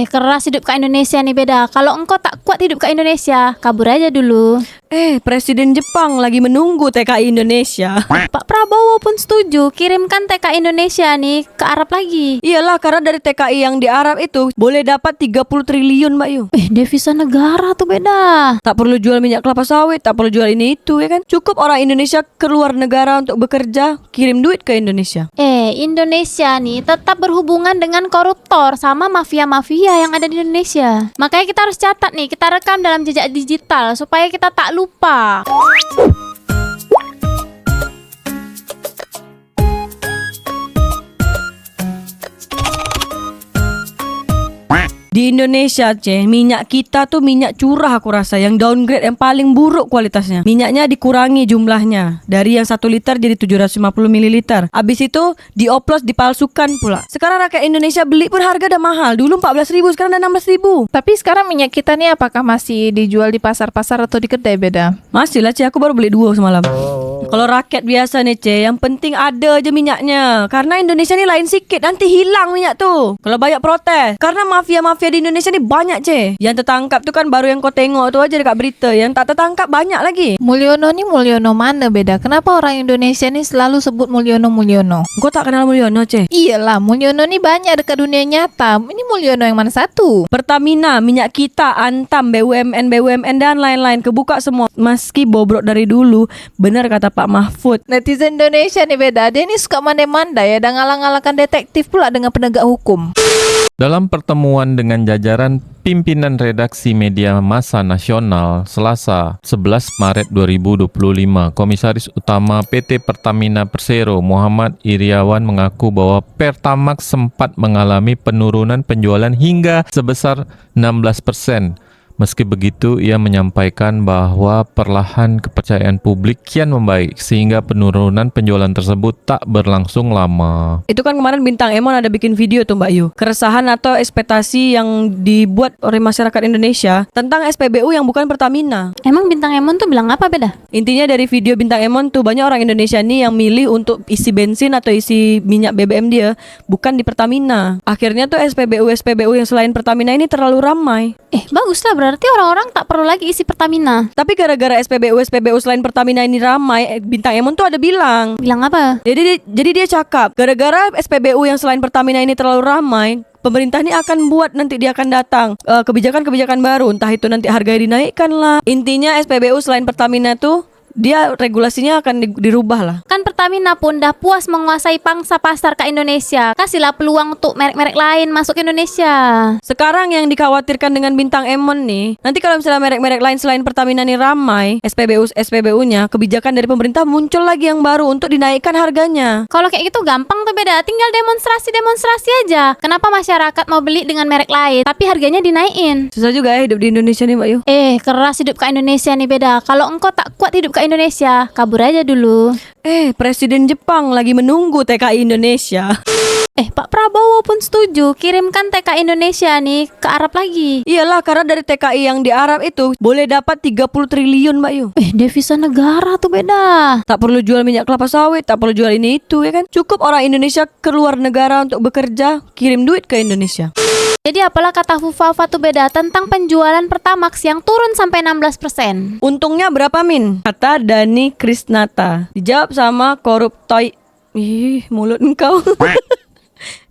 Keras hidup ke Indonesia nih beda. Kalau engkau tak kuat hidup ke Indonesia, kabur aja dulu. Presiden Jepang lagi menunggu TKI Indonesia. Pak Prabowo pun setuju, kirimkan TKI Indonesia nih ke Arab lagi. Iyalah, karena dari TKI yang di Arab itu boleh dapat 30 triliun, Mbak Yu. Devisa negara tuh beda. Tak perlu jual minyak kelapa sawit, tak perlu jual ini itu, ya kan? Cukup orang Indonesia keluar negara untuk bekerja, kirim duit ke Indonesia. Indonesia nih tetap berhubungan dengan koruptor sama mafia-mafia yang ada di Indonesia. Makanya kita harus catat nih, kita rekam dalam jejak digital supaya kita tak lupa. Di Indonesia, minyak kita tuh minyak curah aku rasa, yang downgrade, yang paling buruk kualitasnya. Minyaknya dikurangi jumlahnya dari yang 1 liter jadi 750 ml. Habis itu dioplos, dipalsukan pula. Sekarang rakyat Indonesia beli pun harga udah mahal. Dulu 14.000, sekarang udah 16.000. Tapi sekarang minyak kita nih apakah masih dijual di pasar-pasar atau di kedai beda? Masih lah, aku baru beli 2 semalam. Kalau rakyat biasa nih, yang penting ada aja minyaknya. Karena Indonesia nih lain sikit, nanti hilang minyak tuh kalau banyak protes. Karena mafia-mafia di Indonesia ni banyak, Yang tertangkap tu kan baru yang kau tengok tu aja dekat berita. Yang tak tertangkap banyak lagi. Mulyono ni Mulyono mana beda? Kenapa orang Indonesia ni selalu sebut Mulyono? Kau tak kenal Mulyono, Iyalah, Mulyono ni banyak dekat dunia nyata. Ini Mulyono yang mana satu? Pertamina, minyak kita, Antam, BUMN dan lain-lain kebuka semua. Meski bobrok dari dulu, benar kata Pak Mahfud. Netizen Indonesia ni beda. Dia ni suka mandai-mandai ya, dan ngalang-ngalangkan detektif pula dengan penegak hukum. Dalam pertemuan dengan jajaran pimpinan redaksi media massa nasional Selasa 11 Maret 2025, Komisaris Utama PT Pertamina Persero Muhammad Iriawan mengaku bahwa Pertamax sempat mengalami penurunan penjualan hingga sebesar 16%. Meski begitu, ia menyampaikan bahwa perlahan kepercayaan publik kian membaik sehingga penurunan penjualan tersebut tak berlangsung lama. Itu kan kemarin Bintang Emon ada bikin video tuh, Mbak Yu. Keresahan atau ekspektasi yang dibuat oleh masyarakat Indonesia tentang SPBU yang bukan Pertamina. Emang Bintang Emon tuh bilang apa beda? Intinya dari video Bintang Emon tuh banyak orang Indonesia nih yang milih untuk isi bensin atau isi minyak BBM dia bukan di Pertamina. Akhirnya tuh SPBU yang selain Pertamina ini terlalu ramai. Baguslah, berarti orang-orang tak perlu lagi isi Pertamina. Tapi gara-gara SPBU selain Pertamina ini ramai, Bintang Emon tuh ada bilang. Bilang apa? Jadi dia cakap, gara-gara SPBU yang selain Pertamina ini terlalu ramai, pemerintah ini akan buat, nanti dia akan datang kebijakan-kebijakan baru, entah itu nanti harganya dinaikkan lah. Intinya SPBU selain Pertamina tuh dia regulasinya akan dirubah lah. Kan Pertamina pun dah puas menguasai pangsa pasar ke Indonesia. Kasihlah peluang untuk merek-merek lain masuk ke Indonesia. Sekarang yang dikhawatirkan dengan Bintang Emon nih, nanti kalau misalnya merek-merek lain selain Pertamina nih ramai, SPBU-nya, kebijakan dari pemerintah muncul lagi yang baru untuk dinaikkan harganya. Kalau kayak gitu gampang tuh beda, tinggal demonstrasi aja. Kenapa masyarakat mau beli dengan merek lain tapi harganya dinaikin? Susah juga ya hidup di Indonesia nih, Mbak Yu. Keras hidup ke Indonesia nih beda. Kalau engkau tak kuat hidup ke Indonesia, kabur aja dulu. Presiden Jepang lagi menunggu TKI Indonesia. Pak Prabowo pun setuju, kirimkan TKI Indonesia nih ke Arab lagi. Iyalah, karena dari TKI yang di Arab itu boleh dapat 30 triliun, Mbak Yu. Devisa negara tuh beda. Tak perlu jual minyak kelapa sawit, tak perlu jual ini itu, ya kan? Cukup orang Indonesia keluar negara untuk bekerja, kirim duit ke Indonesia. Jadi apalah kata Fufafa tuh beda tentang penjualan Pertamax yang turun sampai 16%. Untungnya berapa, Min? Kata Dani Krisnata. Dijawab sama koruptoy. Mulut engkau.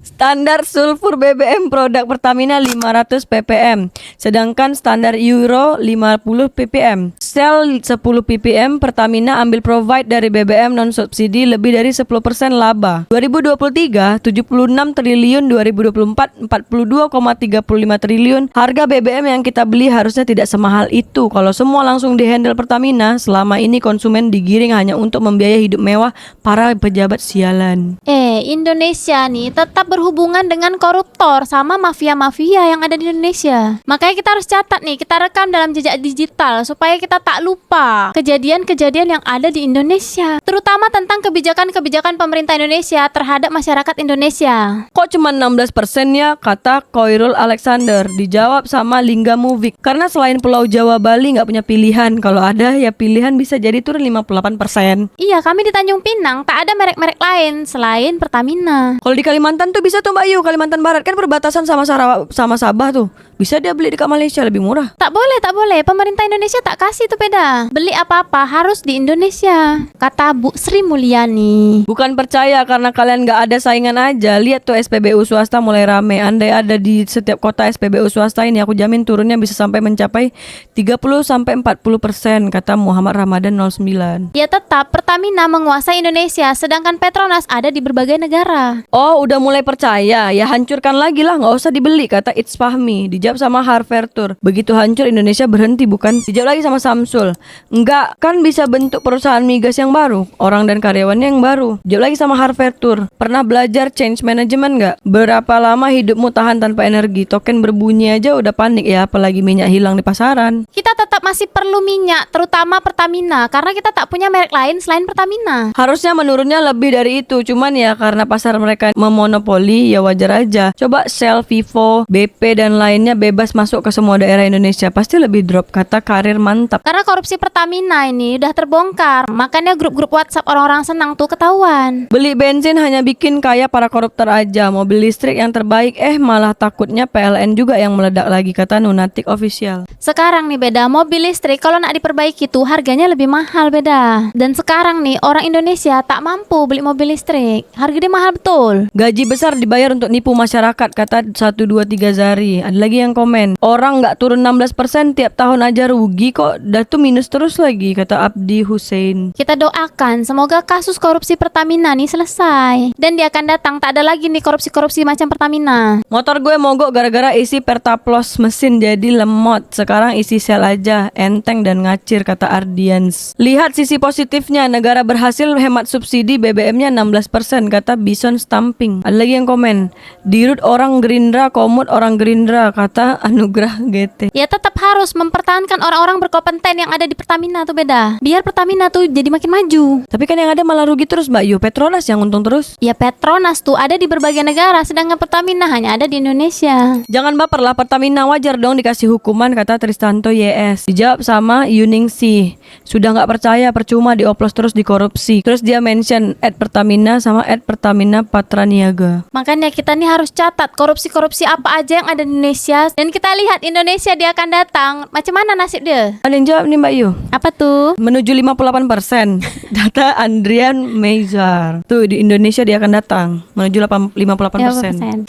Standar sulfur BBM produk Pertamina 500 ppm, sedangkan standar Euro 50 ppm. Sel 10 ppm, Pertamina ambil provide dari BBM non-subsidi lebih dari 10% laba. 2023, 76 triliun, 2024, 42,35 triliun. Harga BBM yang kita beli harusnya tidak semahal itu. Kalau semua langsung dihandle Pertamina, selama ini konsumen digiring hanya untuk membiayai hidup mewah para pejabat sialan. Indonesia nih tetap berhubungan dengan koruptor sama mafia-mafia yang ada di Indonesia. Makanya kita harus catat nih, kita rekam dalam jejak digital supaya kita tak lupa kejadian-kejadian yang ada di Indonesia, terutama tentang kebijakan-kebijakan pemerintah Indonesia terhadap masyarakat Indonesia. Kok cuma 16% ya, kata Koirul Alexander. Dijawab sama Lingga Movik. Karena selain Pulau Jawa, Bali nggak punya pilihan. Kalau ada ya pilihan bisa jadi turun 58%. Iya, kami di Tanjung Pinang tak ada merek-merek lain selain Pertamina. Kalau di Kalimantan tuh bisa bisa tuh Mbak Yu, Kalimantan Barat kan perbatasan sama Sarawak sama Sabah tuh. Bisa dia beli dekat Malaysia lebih murah. Tak boleh, tak boleh. Pemerintah Indonesia tak kasih tuh beda. Beli apa-apa harus di Indonesia. Kata Bu Sri Mulyani. Bukan percaya karena kalian gak ada saingan aja. Lihat tuh SPBU swasta mulai rame. Andai ada di setiap kota SPBU swasta ini, aku jamin turunnya bisa sampai mencapai 30-40%, kata Muhammad Ramadan 09. Ya tetap Pertamina menguasai Indonesia, sedangkan Petronas ada di berbagai negara. Oh, udah mulai percaya? Ya hancurkan lagi lah, gak usah dibeli, kata It's Fahmi. Dijawab sama Harvertur. Begitu hancur Indonesia berhenti bukan? Dijawab lagi sama Samsul. Enggak, kan bisa bentuk perusahaan migas yang baru, orang dan karyawannya yang baru. Dijawab lagi sama Harvertur. Pernah belajar change management nggak? Berapa lama hidupmu tahan tanpa energi? Token berbunyi aja udah panik ya, apalagi minyak hilang di pasaran. Kita tetap masih perlu minyak, terutama Pertamina, karena kita tak punya merek lain selain Pertamina. Harusnya menurunnya lebih dari itu, cuman ya karena pasar mereka memonopoli, ya wajar aja. Coba Shell, Vivo, BP dan lainnya bebas masuk ke semua daerah Indonesia, pasti lebih drop, kata Karir Mantap. Karena korupsi Pertamina ini udah terbongkar, makanya grup-grup WhatsApp orang-orang senang tuh ketahuan. Beli bensin hanya bikin kaya para koruptor aja. Mobil listrik yang terbaik, malah takutnya PLN juga yang meledak lagi, kata Nunatik Official. Sekarang nih beda, mobil listrik kalau nak diperbaiki tuh harganya lebih mahal beda. Dan sekarang nih orang Indonesia tak mampu beli mobil listrik, harga dia mahal betul. Gaji besar dibayar untuk nipu masyarakat, kata 123 Zari. Ada lagi yang komen, orang nggak turun 16% tiap tahun aja rugi kok, dah tuh minus terus lagi, kata Abdi Hussein. Kita doakan semoga kasus korupsi Pertamina nih selesai, dan dia akan datang tak ada lagi nih korupsi-korupsi macam Pertamina. Motor gue mogok gara-gara isi Pertaplos mesin jadi lemot. Sekarang isi sel aja, enteng dan ngacir, kata Ardians. Lihat sisi positifnya, negara berhasil hemat subsidi BBM-nya 16%, kata Bison Stamping. Ada lagi yang komen, dirut orang Gerindra, komut orang Gerindra, kata Anugrah GT. Ya tetap harus mempertahankan orang-orang berkompeten yang ada di Pertamina tuh beda, biar Pertamina tuh jadi makin maju. Tapi kan yang ada malah rugi terus Mbak Yu, Petronas yang untung terus. Ya Petronas tuh ada di berbagai negara, sedangkan Pertamina hanya ada di Indonesia. Jangan baper lah, Pertamina wajar dong dikasih hukuman, kata Tristanto YS. Dijawab sama Yuningsih, sudah nggak percaya percuma dioplos terus dikorupsi. Terus dia mention @Pertamina sama @Pertamina Patraniaga. Makanya kita nih harus catat korupsi-korupsi apa aja yang ada di Indonesia, dan kita lihat Indonesia dia akan datang macam mana nasib dia. Ada yang jawab nih Mbak Yu, Apa tuh? menuju 58%. Data Andrian Meizar. Tuh di Indonesia dia akan datang menuju 58%.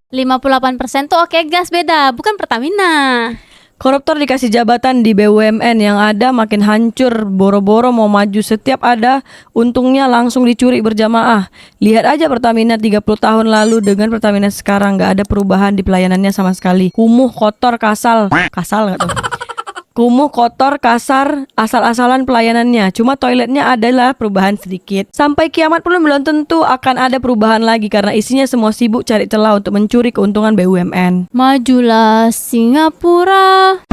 58% tuh oke gas beda, bukan Pertamina. Koruptor dikasih jabatan di BUMN, yang ada makin hancur, boro-boro mau maju, setiap ada untungnya langsung dicuri berjamaah. Lihat aja Pertamina 30 tahun lalu dengan Pertamina sekarang, gak ada perubahan di pelayanannya sama sekali. Kumuh, kotor, kasar gak tuh? Kumuh, kotor, kasar, asal-asalan pelayanannya. Cuma toiletnya adalah perubahan sedikit. Sampai kiamat pun belum tentu akan ada perubahan lagi, karena isinya semua sibuk cari celah untuk mencuri keuntungan BUMN. Majulah Singapura.